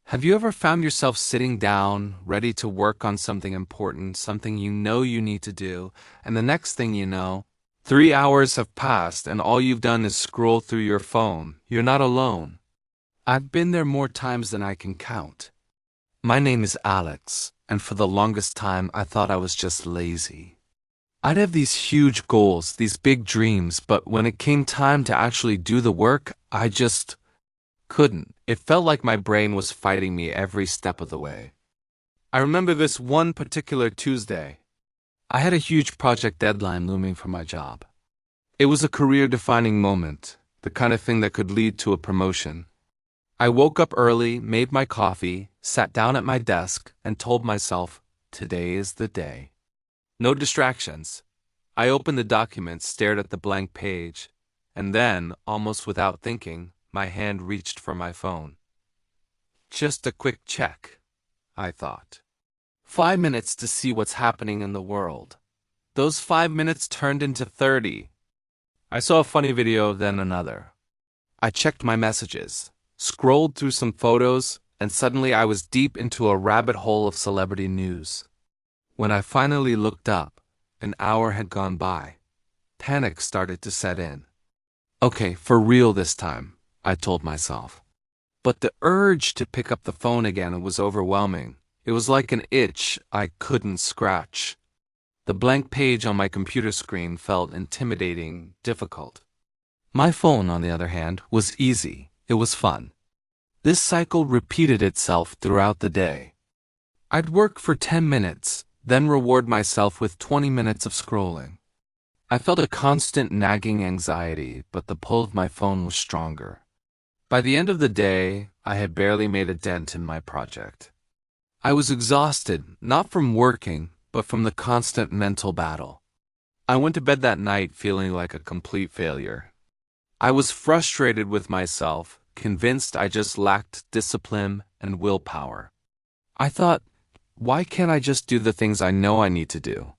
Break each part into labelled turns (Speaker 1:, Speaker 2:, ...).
Speaker 1: Have you ever found yourself sitting down, ready to work on something important, something you know you need to do, and the next thing you know, 3 hours have passed and all you've done is scroll through your phone? You're not alone. I've been there more times than I can count. My name is Alex, and for the longest time I thought I was just lazy. I'd have these huge goals, these big dreams, but when it came time to actually do the work, I just couldn't. It felt like my brain was fighting me every step of the way. I remember this one particular Tuesday. I had a huge project deadline looming for my job. It was a career-defining moment, the kind of thing that could lead to a promotion. I woke up early, made my coffee, sat down at my desk, and told myself, today is the day. No distractions. I opened the document, stared at the blank page, and then, almost without thinking, my hand reached for my phone. Just a quick check, I thought. 5 minutes to see what's happening in the world. Those 5 minutes turned into 30. I saw a funny video, then another. I checked my messages, scrolled through some photos, and suddenly I was deep into a rabbit hole of celebrity news. When I finally looked up, an hour had gone by. Panic started to set in. Okay, for real this time, I told myself. But the urge to pick up the phone again was overwhelming. It was like an itch I couldn't scratch. The blank page on my computer screen felt intimidating, difficult. My phone, on the other hand, was easy. It was fun. This cycle repeated itself throughout the day. I'd work for 10 minutes, then reward myself with 20 minutes of scrolling. I felt a constant nagging anxiety, but the pull of my phone was stronger. By the end of the day, I had barely made a dent in my project. I was exhausted, not from working, but from the constant mental battle. I went to bed that night feeling like a complete failure. I was frustrated with myself, convinced I just lacked discipline and willpower. I thought, why can't I just do the things I know I need to do?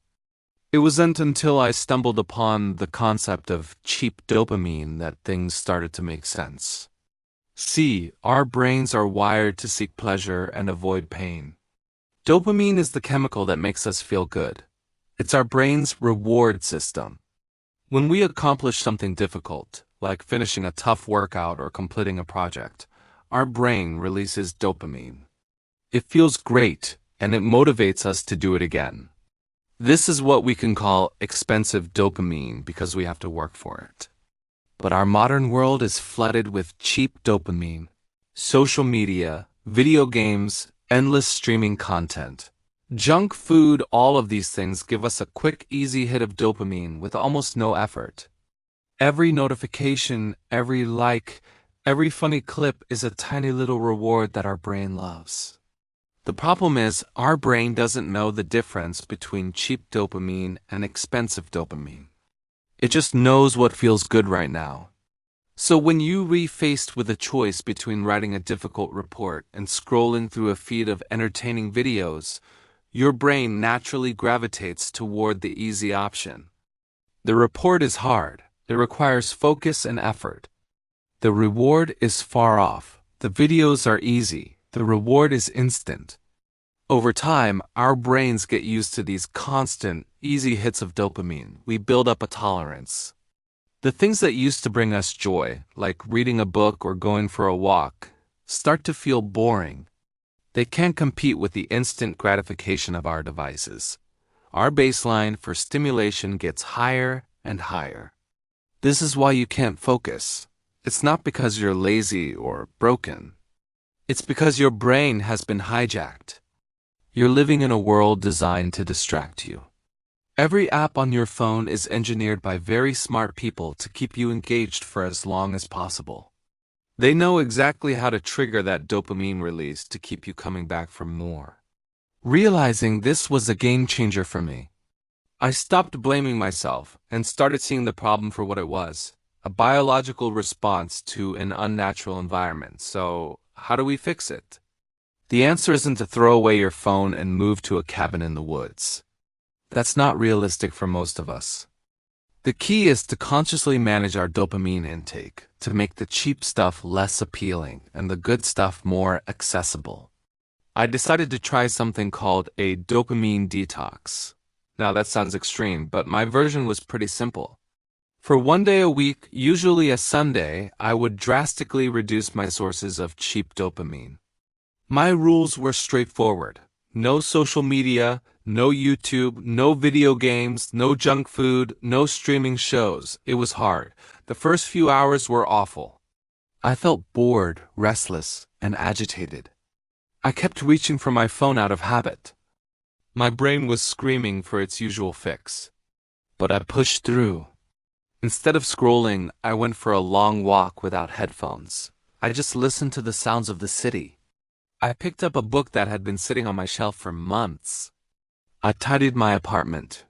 Speaker 1: It wasn't until I stumbled upon the concept of cheap dopamine that things started to make sense. See, our brains are wired to seek pleasure and avoid pain. Dopamine is the chemical that makes us feel good. It's our brain's reward system. When we accomplish something difficult, like finishing a tough workout or completing a project, our brain releases dopamine. It feels great, and it motivates us to do it again. This is what we can call expensive dopamine because we have to work for it. But our modern world is flooded with cheap dopamine. Social media, video games, endless streaming content. Junk food, all of these things give us a quick, easy hit of dopamine with almost no effort. Every notification, every like, every funny clip is a tiny little reward that our brain loves. The problem is, our brain doesn't know the difference between cheap dopamine and expensive dopamine. It just knows what feels good right now. So when you're faced with a choice between writing a difficult report and scrolling through a feed of entertaining videos, your brain naturally gravitates toward the easy option. The report is hard. It requires focus and effort. The reward is far off. The videos are easy. The reward is instant. Over time, our brains get used to these constant, easy hits of dopamine. We build up a tolerance. The things that used to bring us joy, like reading a book or going for a walk, start to feel boring. They can't compete with the instant gratification of our devices. Our baseline for stimulation gets higher and higher. This is why you can't focus. It's not because you're lazy or broken. It's because your brain has been hijacked. You're living in a world designed to distract you. Every app on your phone is engineered by very smart people to keep you engaged for as long as possible. They know exactly how to trigger that dopamine release to keep you coming back for more. Realizing this was a game changer for me, I stopped blaming myself and started seeing the problem for what it was, a biological response to an unnatural environment. So, how do we fix it? The answer isn't to throw away your phone and move to a cabin in the woods. That's not realistic for most of us. The key is to consciously manage our dopamine intake to make the cheap stuff less appealing and the good stuff more accessible. I decided to try something called a dopamine detox. Now that sounds extreme, but my version was pretty simple. For one day a week, usually a Sunday, I would drastically reduce my sources of cheap dopamine. My rules were straightforward. No social media, no YouTube, no video games, no junk food, no streaming shows. It was hard. The first few hours were awful. I felt bored, restless, and agitated. I kept reaching for my phone out of habit. My brain was screaming for its usual fix. But I pushed through. Instead of scrolling, I went for a long walk without headphones. I just listened to the sounds of the city. I picked up a book that had been sitting on my shelf for months. I tidied my apartment.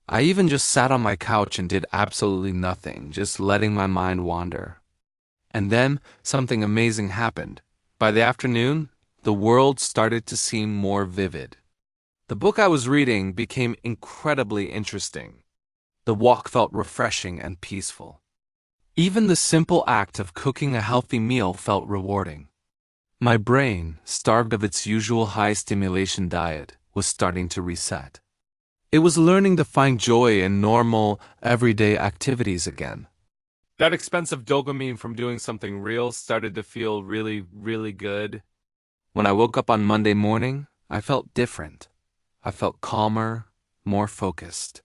Speaker 1: I even just sat on my couch and did absolutely nothing, just letting my mind wander. And then something amazing happened. By the afternoon, the world started to seem more vivid. The book I was reading became incredibly interesting. The walk felt refreshing and peaceful. Even the simple act of cooking a healthy meal felt rewarding. My brain, starved of its usual high-stimulation diet, was starting to reset. It was learning to find joy in normal, everyday activities again. That expensive dopamine from doing something real started to feel really, really good. When I woke up on Monday morning, I felt different. I felt calmer, more focused.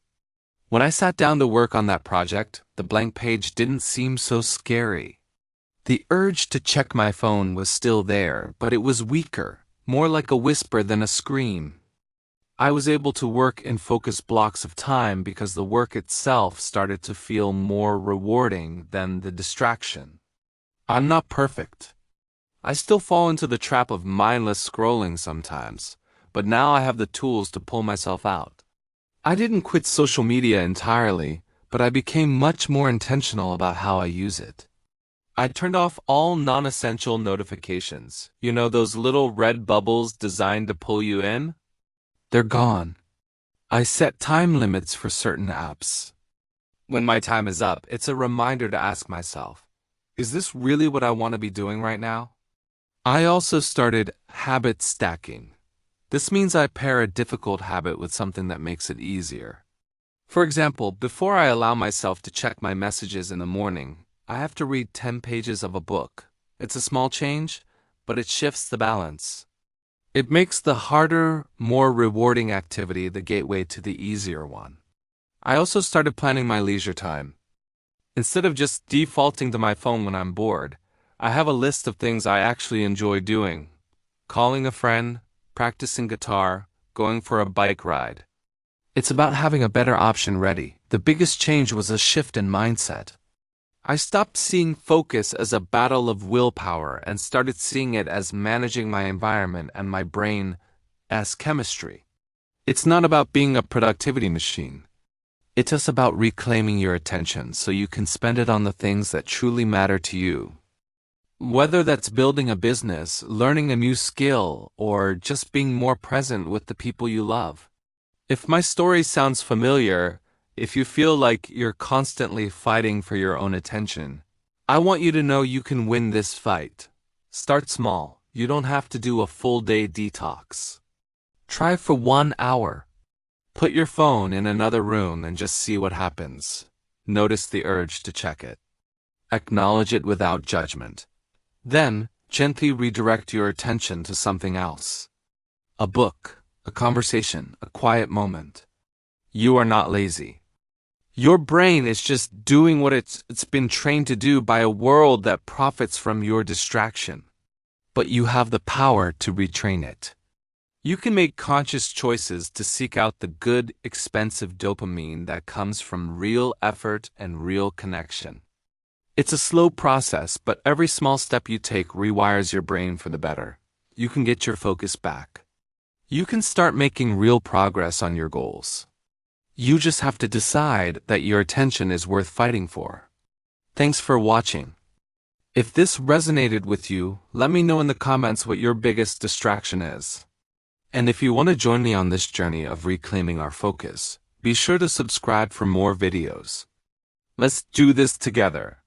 Speaker 1: When I sat down to work on that project, the blank page didn't seem so scary. The urge to check my phone was still there, but it was weaker, more like a whisper than a scream. I was able to work in focused blocks of time because the work itself started to feel more rewarding than the distraction. I'm not perfect. I still fall into the trap of mindless scrolling sometimes, but now I have the tools to pull myself out. I didn't quit social media entirely, but I became much more intentional about how I use it. I turned off all non-essential notifications. You know, those little red bubbles designed to pull you in? They're gone. I set time limits for certain apps. When my time is up, it's a reminder to ask myself, is this really what I want to be doing right now? I also started habit stacking. This means I pair a difficult habit with something that makes it easier. For example, before I allow myself to check my messages in the morning, I have to read 10 pages of a book. It's a small change, but it shifts the balance. It makes the harder, more rewarding activity the gateway to the easier one. I also started planning my leisure time. Instead of just defaulting to my phone when I'm bored, I have a list of things I actually enjoy doing. Calling a friend, practicing guitar, going for a bike ride. It's about having a better option ready. The biggest change was a shift in mindset. I stopped seeing focus as a battle of willpower and started seeing it as managing my environment and my brain as chemistry. It's not about being a productivity machine. It's just about reclaiming your attention so you can spend it on the things that truly matter to you. Whether that's building a business, learning a new skill, or just being more present with the people you love. If my story sounds familiar, if you feel like you're constantly fighting for your own attention, I want you to know you can win this fight. Start small. You don't have to do a full day detox. Try for 1 hour. Put your phone in another room and just see what happens. Notice the urge to check it. Acknowledge it without judgment. Then, gently redirect your attention to something else. A book, a conversation, a quiet moment. You are not lazy. Your brain is just doing what it's been trained to do by a world that profits from your distraction. But you have the power to retrain it. You can make conscious choices to seek out the good, expensive dopamine that comes from real effort and real connection. It's a slow process, but every small step you take rewires your brain for the better. You can get your focus back. You can start making real progress on your goals. You just have to decide that your attention is worth fighting for. Thanks for watching. If this resonated with you, let me know in the comments what your biggest distraction is. And if you want to join me on this journey of reclaiming our focus, be sure to subscribe for more videos. Let's do this together.